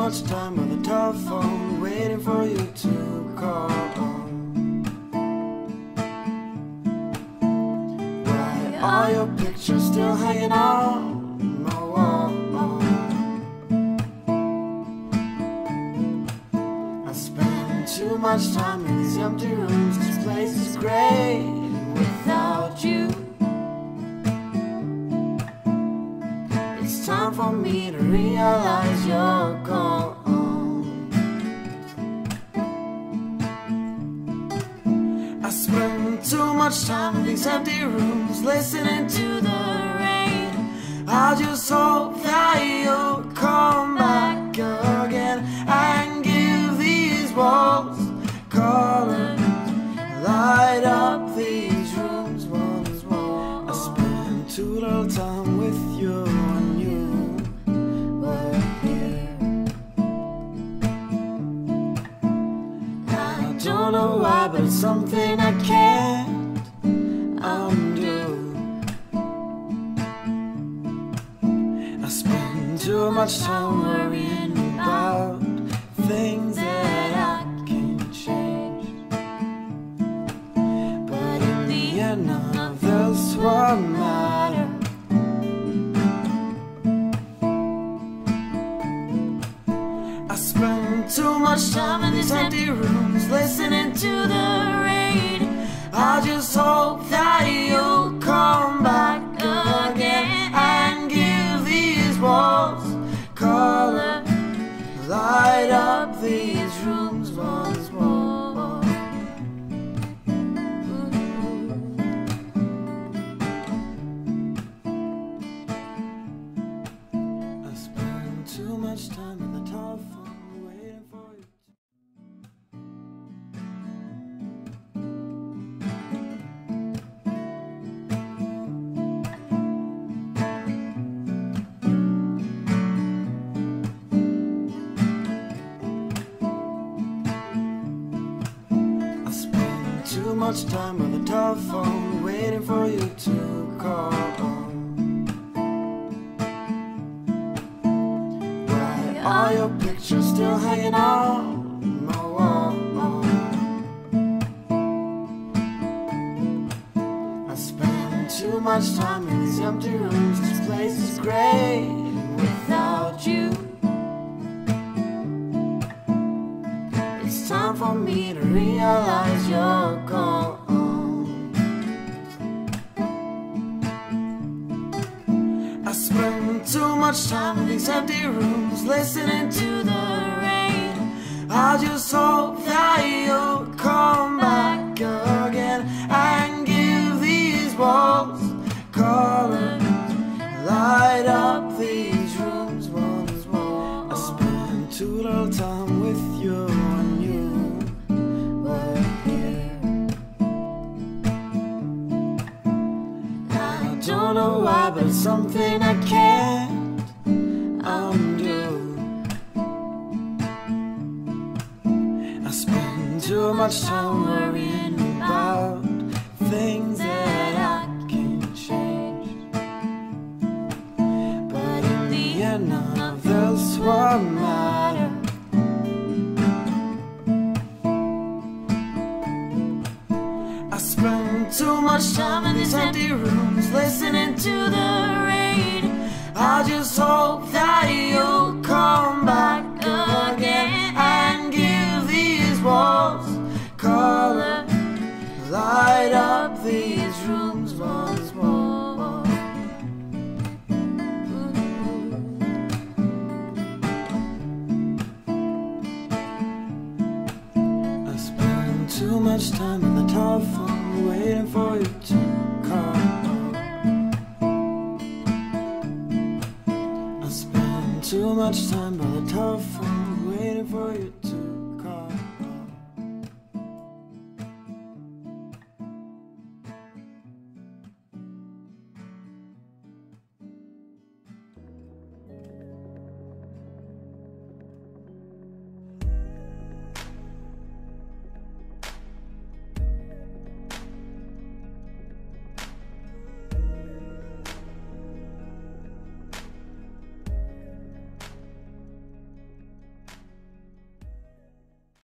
much time on the telephone, waiting for you to call. Why are your pictures still hanging on my wall? I spend too much time in these empty rooms. This place is great without you. It's time for me to realize you're gone. I spend too much time in these empty rooms, listening to the rain. I just hope that you'll come back again and give these walls color, light up these rooms once more. I spend too little time with you when you were here. I don't know why, but it's something I can't undo. I spend too much time worrying about things that I can't change. But in the end, none of this will matter. I spend too much time in these empty rooms, listening to the rain. I just hope that you'll come back again and give these walls color, light up these rooms once more. I spend too much time in the telephone, waiting for you. I spend too much time on the telephone, waiting for you to call. Why are your pictures still hanging on my wall? I spend too much time in these empty rooms. This place is great without you. It's time for me to realize you're gone. I spend too much time in these empty rooms, listening to the rain. I just hope that you'll come back again and give these walls color, light up these rooms once more. I spend too little time with you when you were here. I don't know why, but it's something I can't undo. I spend too much time worrying about things that I can't change. But in the end, none of this will matter. I spend too much time in these empty rooms, listening to the rain. I just hope that you'll come back again and give these walls color, light up these rooms once more. I spend too much time on the telephone, waiting for you to call. I spend too much time on the telephone.